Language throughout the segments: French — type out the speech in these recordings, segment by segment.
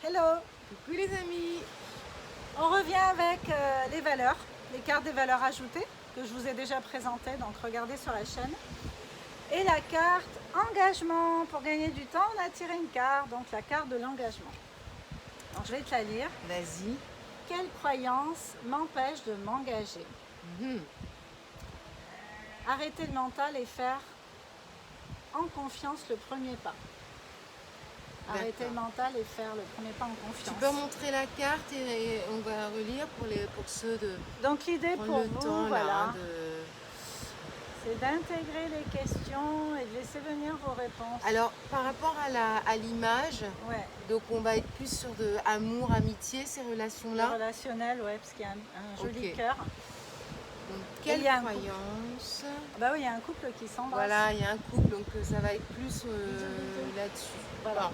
Hello! Coucou les amis. On revient avec les valeurs, les cartes des valeurs ajoutées que je vous ai déjà présentées, donc regardez sur la chaîne. Et la carte engagement. Pour gagner du temps, on a tiré une carte, donc la carte de l'engagement. Donc je vais te la lire. Vas-y. Quelle croyance m'empêche de m'engager? Arrêter le mental et faire en confiance le premier pas. Arrêter le mental et faire le premier pas en Tu confiance. peux montrer la carte et on va relire pour ceux de Donc l'idée pour prendre le vous, temps voilà, là c'est d'intégrer les questions et de laisser venir vos réponses. Alors par rapport à l'image, Ouais, donc on va être plus sur de amour, amitié, ces le relations-là. relationnel, ouais, parce qu'il y a un joli Ok. cœur. Donc Et quelle il y a un croyance? Bah oui, il y a un couple qui s'embrasse. Voilà, il y a un couple, donc ça va être plus là-dessus. Voilà. Bon,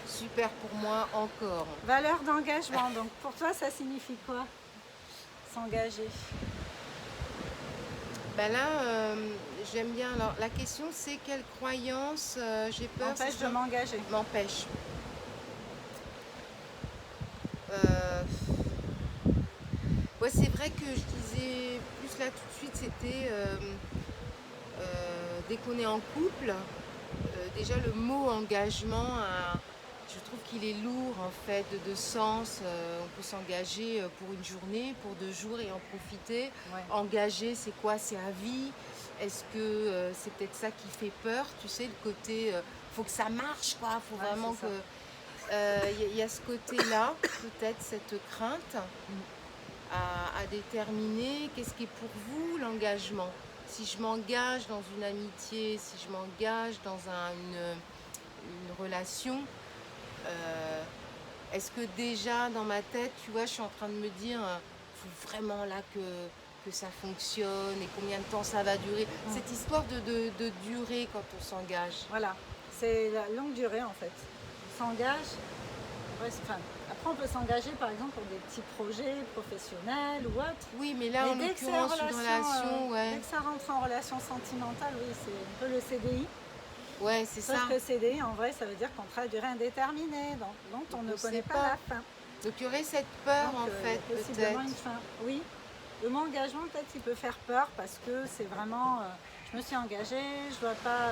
super pour moi encore. Valeur d'engagement, donc pour toi ça signifie quoi? S'engager. Ben là, j'aime bien. Alors, la question, c'est quelle croyance j'ai peur M'empêche de m'engager. m'empêche. Ouais, c'est vrai que je disais plus là tout de suite, c'était dès qu'on est en couple, déjà le mot engagement, je trouve qu'il est lourd en fait de sens. On peut s'engager pour une journée, pour 2 jours et en profiter. Ouais. Engager, c'est quoi? C'est à vie. Est-ce que c'est peut-être ça qui fait peur? Tu sais, le côté, faut que ça marche, quoi. Faut Ouais, vraiment c'est ça. que. Il y a ce côté-là, peut-être cette crainte à déterminer. Qu'est-ce qui est pour vous l'engagement? Si je m'engage dans une amitié, si je m'engage dans une relation, est-ce que déjà dans ma tête, tu vois, je suis en train de me dire, faut vraiment là que ça fonctionne et combien de temps ça va durer. Cette histoire de durée quand on s'engage. Voilà, c'est la longue durée en fait. On s'engage. Enfin, après on peut s'engager par exemple pour des petits projets professionnels ou autres. Oui, mais là, en dès que c'est l'occurrence, une relation, dès ouais. que ça rentre en relation sentimentale, oui, c'est un peu le CDI. Ouais, c'est ça. Sauf que CDI, en vrai, ça veut dire contrat à durée indéterminée, dont on ne connaît pas la fin. Donc il y aurait cette peur Donc, en il y fait, a possiblement une peut-être. fin. Oui, le mot engagement, peut-être, il peut faire peur parce que c'est vraiment, je me suis engagée, je ne dois pas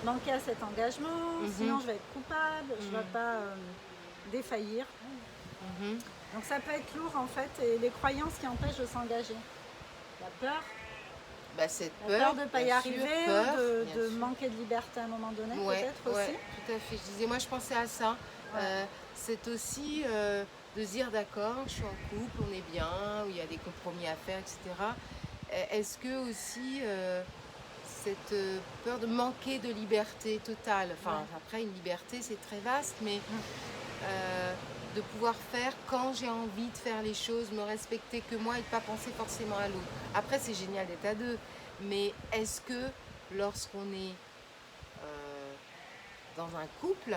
manquer à cet engagement, sinon je vais être coupable, je ne dois pas défaillir. Donc ça peut être lourd en fait, et les croyances qui empêchent de s'engager. La peur, Bah, cette la peur peur, de ne pas y bien sûr, arriver, peur, ou bien de sûr. manquer de liberté à un moment donné, Ouais, peut-être ouais, aussi. tout à fait. Je disais, moi je pensais à ça. Ouais. C'est aussi de se dire d'accord, je suis en couple, on est bien, où il y a des compromis à faire, etc. Est-ce que aussi cette peur de manquer de liberté totale, enfin Ouais. après une liberté c'est très vaste, mais de pouvoir faire quand j'ai envie de faire les choses, me respecter que moi et de pas penser forcément à l'autre. Après c'est génial d'être à deux, mais est-ce que lorsqu'on est dans un couple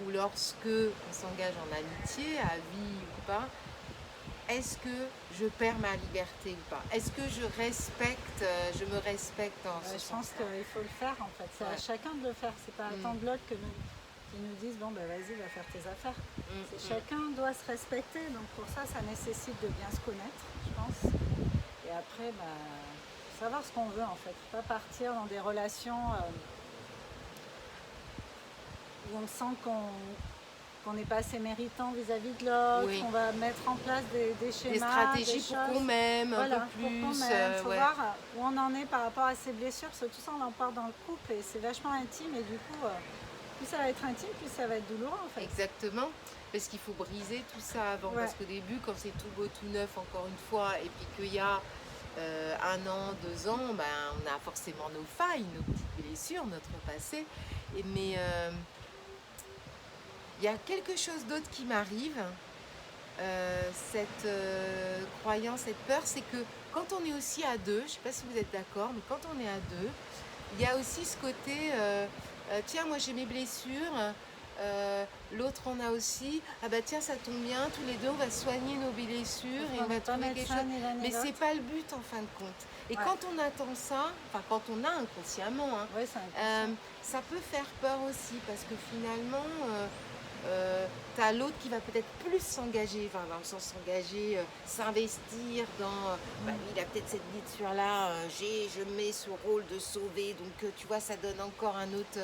ou lorsque on s'engage en amitié, à vie ou pas, est-ce que je perds ma liberté ou pas? Est-ce que je me respecte en ce Je pense sens-là? qu'il faut le faire en fait. C'est à Ouais. chacun de le faire. C'est pas attendre l'autre qui nous dise bon ben vas-y, va faire tes affaires. Chacun doit se respecter. Donc pour ça, ça nécessite de bien se connaître, je pense. Et après, savoir ce qu'on veut en fait. Pas partir dans des relations où on sent qu'on n'est pas assez méritant vis-à-vis de l'autre, Oui. qu'on va mettre en place des schémas, Des stratégies des pour choses. qu'on m'aime Voilà, un peu pour qu'on plus. m'aime. Il faut Ouais. voir où on en est par rapport à ses blessures, parce que tout ça on en parle dans le couple et c'est vachement intime et du coup, plus ça va être intime, plus ça va être douloureux en fait. Exactement, parce qu'il faut briser tout ça avant, Ouais. parce qu'au début, quand c'est tout beau, tout neuf, encore une fois, et puis qu'il y a 1 an, 2 ans, ben, on a forcément nos failles, nos petites blessures, notre passé. Mais il y a quelque chose d'autre qui m'arrive, cette croyance, cette peur, c'est que quand on est aussi à deux, je ne sais pas si vous êtes d'accord, mais quand on est à deux, il y a aussi ce côté, tiens, moi j'ai mes blessures, l'autre en a aussi, ah bah tiens, ça tombe bien, tous les deux on va soigner nos blessures et on va trouver quelque chose. Mais c'est pas le but en fin de compte. Et Ouais. quand on attend ça, enfin quand on a inconsciemment, hein, Ouais, c'est inconscient. ça peut faire peur aussi parce que finalement, tu as l'autre qui va peut-être plus s'engager, enfin dans le sens s'engager, s'investir dans, bah, lui il a peut-être cette blessure-là, je mets ce rôle de sauver, donc tu vois, ça donne encore un autre.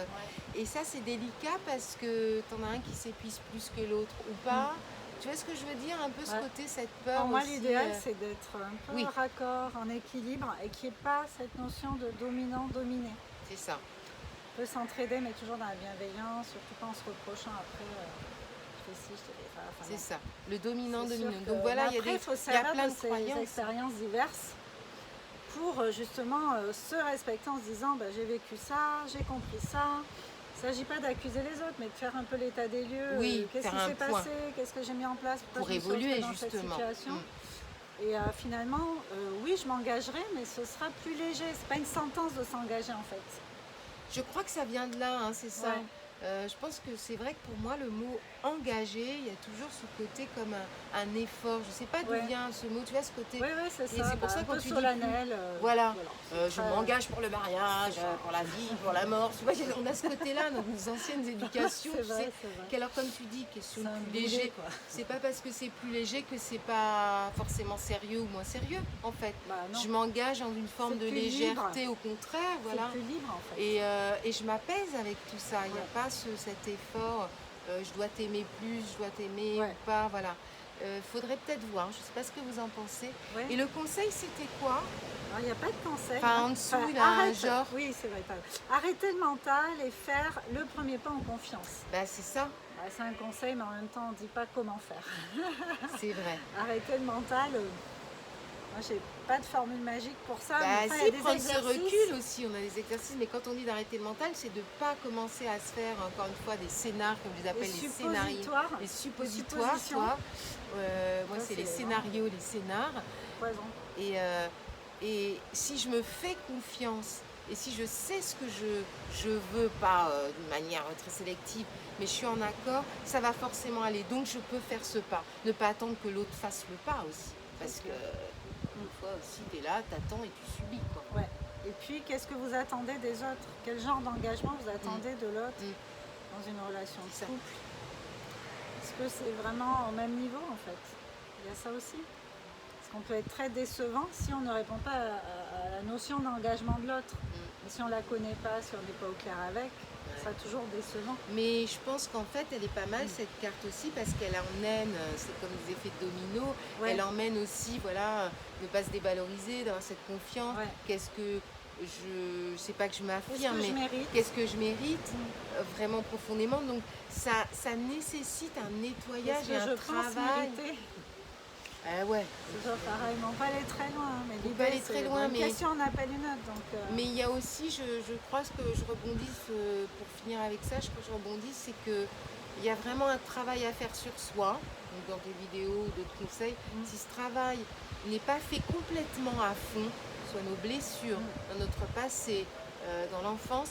Et ça c'est délicat parce que t'en as un qui s'épuise plus que l'autre ou pas. Tu vois ce que je veux dire? Un peu ce Ouais. côté, cette peur Pour moi, aussi. l'idéal, c'est d'être un peu Oui. raccord, en équilibre, et qu'il n'y ait pas cette notion de dominant-dominé. C'est ça. On peut s'entraider, mais toujours dans la bienveillance, surtout pas en se reprochant après, je fais ci, je te fais pas. Enfin, C'est bon. ça. Le dominant, C'est sûr dominant. que- Donc voilà, mais après, il faut il y a servir plein de de ces croyances. expériences diverses pour justement se respecter en se disant bah, j'ai vécu ça, j'ai compris ça. Il ne s'agit pas d'accuser les autres, mais de faire un peu l'état des lieux. Oui, Qu'est-ce faire qui un s'est point. passé, qu'est-ce que j'ai mis en place Pour je me suis évoluer, retrouvée dans cette justement. situation. Et finalement, oui, je m'engagerai, mais ce sera plus léger. C'est pas une sentence de s'engager en fait. Je crois que ça vient de là, hein, c'est ça. Ouais. Je pense que c'est vrai que pour moi, le mot engagé, il y a toujours ce côté comme un effort. Je ne sais pas d'où Ouais. vient ce mot, tu vois, ce côté. Oui, oui, c'est Et ça. c'est pour ça un quand peu tu dis solennel. Voilà, c'est je très- m'engage pour le mariage, c'est ça. pour la vie, pour la mort. Tu vois, on a ce côté-là dans nos anciennes éducations. C'est Tu vrai, sais, c'est vrai. qu'alors, comme tu dis, question C'est un plus léger, boulet, quoi. c'est pas parce que c'est plus léger que c'est pas forcément sérieux ou moins sérieux, en fait. Bah, non. Je m'engage dans une forme C'est de plus libre. légèreté, au contraire, voilà. C'est plus libre en fait. Et je m'apaise avec tout ça. Il n'y Ouais. a pas cet effort, je dois t'aimer plus, je dois t'aimer Ouais. ou pas, voilà. Faudrait peut-être voir, je ne sais pas ce que vous en pensez. Ouais. Et le conseil, c'était quoi? Alors, il n'y a pas de conseil. Enfin, en dessous, là, genre. Oui, c'est vrai. Arrêter le mental et faire le premier pas en confiance. Bah, c'est ça, Bah, c'est un conseil, mais en même temps, on ne dit pas comment faire. c'est vrai. Arrêter le mental. Moi, j'ai pas de formule magique pour ça. Bah, mais enfin, il y si, a des prendre ce exercices. recul aussi, on a des exercices, mais quand on dit d'arrêter le mental, c'est de ne pas commencer à se faire, encore une fois, des scénars, comme je les appelle, les scénarios. Les Les suppositoires, suppositions. toi. Moi, Ça, c'est les c'est scénarios, les scénars. Poison. Et si je me fais confiance et si je sais ce que je veux, pas de manière très sélective, mais je suis en accord, ça va forcément aller. Donc je peux faire ce pas. Ne pas attendre que l'autre fasse le pas aussi. Parce que une fois aussi, tu es là, tu attends et tu subis. Quoi. Ouais. Et puis, qu'est-ce que vous attendez des autres? Quel genre d'engagement vous attendez de l'autre dans une relation de C'est ça. couple? Est-ce que c'est vraiment au même niveau en fait? Il y a ça aussi. Parce qu'on peut être très décevant si on ne répond pas à la notion d'engagement de l'autre. Mais si on ne la connaît pas, si on n'est pas au clair avec, ça sera toujours décevant. Mais je pense qu'en fait, elle est pas mal cette carte aussi parce qu'elle emmène, c'est comme des effets de domino, Ouais. elle emmène aussi, voilà, ne pas se dévaloriser, d'avoir cette confiance. Ouais. Qu'est-ce que je sais pas que je m'affirme, Qu'est-ce que je mais mérite? qu'est-ce que je mérite vraiment profondément. Donc ça nécessite un nettoyage Qu'est-ce et que un je pense travail. mériter? Ah ouais. C'est toujours pareil, mais on peut aller très loin. Mais On peut l'idée, aller très c'est loin, une mais- question en appelle une autre. Donc, Mais il y a aussi, je crois que je rebondisse pour finir avec ça, je crois que je rebondisse, c'est que il y a vraiment un travail à faire sur soi, donc dans des vidéos ou d'autres conseils. Si ce travail n'est pas fait complètement à fond, soit nos blessures, dans notre passé, dans l'enfance,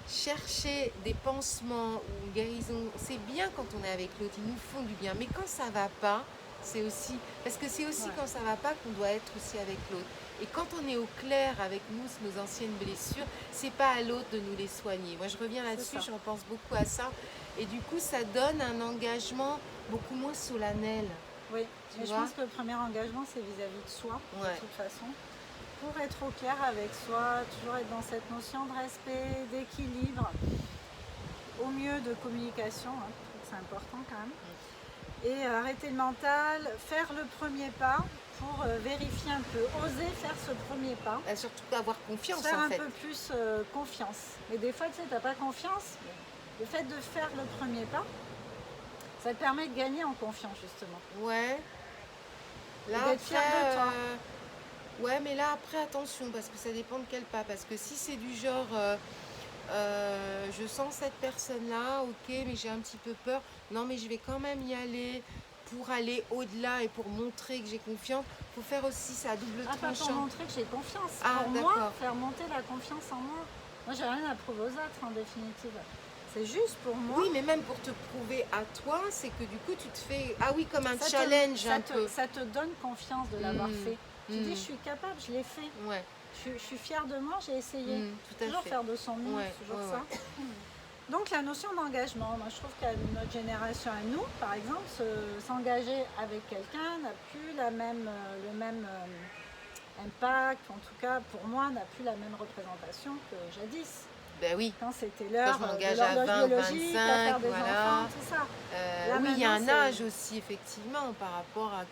chercher des pansements ou une guérison, c'est bien quand on est avec l'autre, ils nous font du bien. Mais quand ça va pas, c'est aussi, parce que c'est aussi Ouais. quand ça va pas qu'on doit être aussi avec l'autre. Et quand on est au clair avec nous, nos anciennes blessures, c'est pas à l'autre de nous les soigner. Moi, je reviens là-dessus, ça. je repense beaucoup à ça. Et du coup, ça donne un engagement beaucoup moins solennel. oui, Tu mais je vois? pense que le premier engagement, c'est vis-à-vis de soi, Ouais. de toute façon. Pour être au clair avec soi, toujours être dans cette notion de respect, d'équilibre, au mieux de communication, hein, je trouve que c'est important quand même. Et arrêter le mental, faire le premier pas pour vérifier un peu, oser faire ce premier pas, Et surtout avoir confiance faire en un fait. peu plus confiance. Mais des fois, tu sais, tu n'as pas confiance, le fait de faire le premier pas, ça te permet de gagner en confiance justement. Ouais. Là, Et d'être fier de toi. Ouais, mais là après attention parce que ça dépend de quel pas. Parce que si c'est du genre, je sens cette personne-là, ok, mais j'ai un petit peu peur. Non, mais je vais quand même y aller pour aller au-delà et pour montrer que j'ai confiance. Faut faire aussi ça à double Ah, pas pour tranchant. montrer que j'ai confiance. Ah, pour moi, d'accord. faire monter la confiance en moi. Moi, j'ai rien à prouver aux autres en définitive. C'est juste pour moi. Oui, mais même pour te prouver à toi, c'est que du coup tu te fais, ah oui, comme un Ça te- challenge ça un te, peu. ça te donne confiance de l'avoir fait. Tu dis, je suis capable, je l'ai fait. Ouais. Je suis fière de moi, j'ai essayé. Tout à Toujours fait. faire de son mieux, Ouais, c'est toujours ouais, ça. Donc la notion d'engagement, moi je trouve qu'à notre génération, à nous par exemple, s'engager avec quelqu'un n'a plus le même impact, en tout cas pour moi, n'a plus la même représentation que jadis. Ben oui. Quand c'était Quand l'heure je de m'engage à l'horloge 20, biologique, à 25, faire des voilà. enfants, tout ça. Là, Oui, il y a un maintenant, âge aussi, effectivement, par rapport à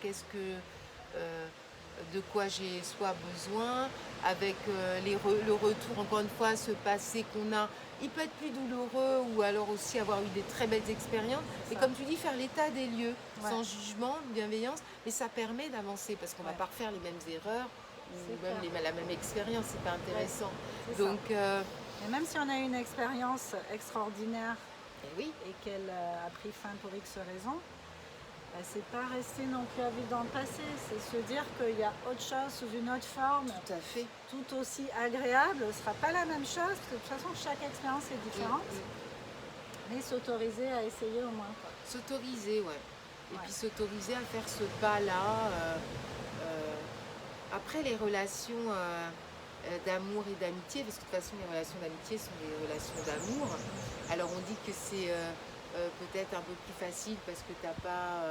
de quoi j'ai soit besoin, avec le retour, encore une fois, ce passé qu'on a. Il peut être plus douloureux ou alors aussi avoir eu des très belles expériences. Et comme tu dis, faire l'état des lieux, sans jugement, bienveillance, mais ça permet d'avancer parce qu'on ne va pas refaire les mêmes erreurs ou même la même expérience, c'est pas intéressant. Donc, et même si on a eu une expérience extraordinaire oui. et qu'elle a pris fin pour X raisons, bah, c'est pas rester non plus à vivre dans le passé, c'est se dire qu'il y a autre chose sous une autre forme, tout à fait, tout aussi agréable, ce sera pas la même chose, parce que de toute façon chaque expérience est différente, mais s'autoriser à essayer au moins. S'autoriser, ouais. Et puis s'autoriser à faire ce pas-là. Après les relations d'amour et d'amitié, parce que de toute façon les relations d'amitié sont des relations d'amour. Alors on dit que c'est peut-être un peu plus facile parce que tu n'as pas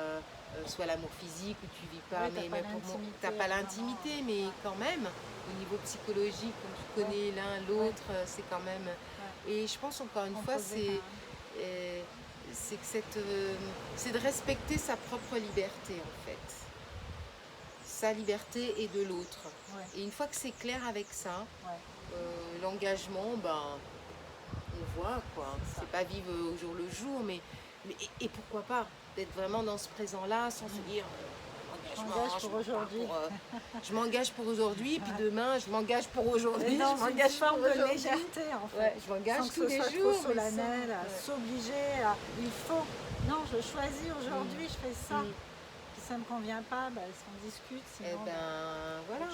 soit l'amour physique ou tu vis pas, mais pour moi, tu n'as pas l'intimité, mais quand même, au niveau psychologique, quand tu connais l'un l'autre, c'est quand même... Et je pense encore une fois, c'est que c'est de respecter sa propre liberté en fait. Sa liberté et de l'autre. Et une fois que c'est clair avec ça, l'engagement, ben, on voit quoi. C'est pas vivre au jour le jour, mais et pourquoi pas d'être vraiment dans ce présent-là sans se dire je m'engage pour aujourd'hui, puis demain je m'engage pour aujourd'hui. Dans une forme de légèreté en fait. Je m'engage sans tous que ce les soit jours. Trop solennel, à s'obliger, à il faut. Non, je choisis aujourd'hui, je fais ça. Si ça ne me convient pas, bah, on discute. Sinon, et ben voilà.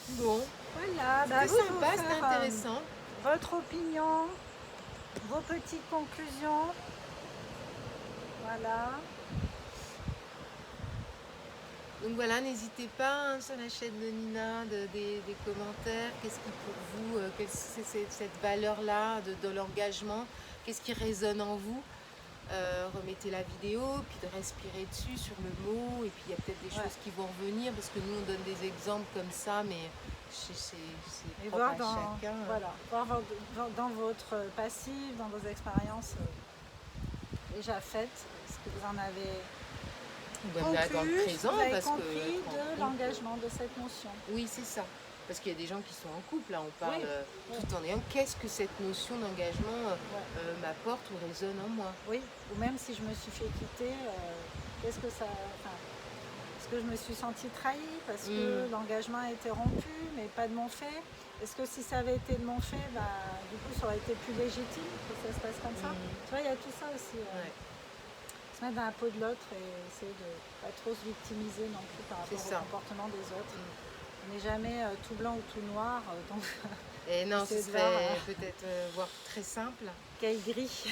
Bon, voilà. C'était sympa, c'était intéressant. Votre opinion, vos petites conclusions. Voilà. Donc voilà, n'hésitez pas sur la chaîne de Nina, des commentaires. Qu'est-ce qui pour vous, c'est cette valeur-là de l'engagement, qu'est-ce qui résonne en vous? Remettez la vidéo, puis de respirer dessus sur le mot, et puis il y a peut-être des choses qui vont revenir, parce que nous on donne des exemples comme ça, mais c'est propre à chacun. Voilà, voir dans votre passif, dans vos expériences déjà faites, ce que vous en avez conclu, dans le présent, vous avez parce compris de l'engagement, de cette notion. Oui, c'est ça. Parce qu'il y a des gens qui sont en couple, là on parle tout en ayant qu'est-ce que cette notion d'engagement m'apporte ou résonne en moi. Oui, ou même si je me suis fait quitter, qu'est-ce que ça... Est-ce que je me suis sentie trahie parce que l'engagement a été rompu, mais pas de mon fait? Est-ce que si ça avait été de mon fait, bah, du coup ça aurait été plus légitime que ça se passe comme ça? Tu vois, il y a tout ça aussi. Se mettre dans la peau de l'autre et essayer de pas trop se victimiser non plus par rapport au comportement des autres. On n'est jamais tout blanc ou tout noir, donc... Et non, ce serait peut-être voire très simple. Quel gris.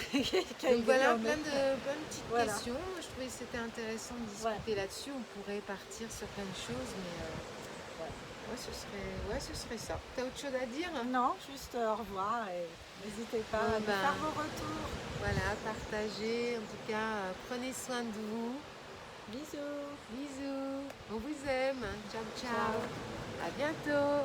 Donc voilà, plein de petites questions. Je trouvais que c'était intéressant de discuter là-dessus. On pourrait partir sur plein de choses, mais ce serait ça. T'as autre chose à dire? Non, juste au revoir et n'hésitez pas à faire vos retours. Voilà, partagez. En tout cas, prenez soin de vous. Bisous. Bisous. On vous aime. Ciao, ciao. À bientôt.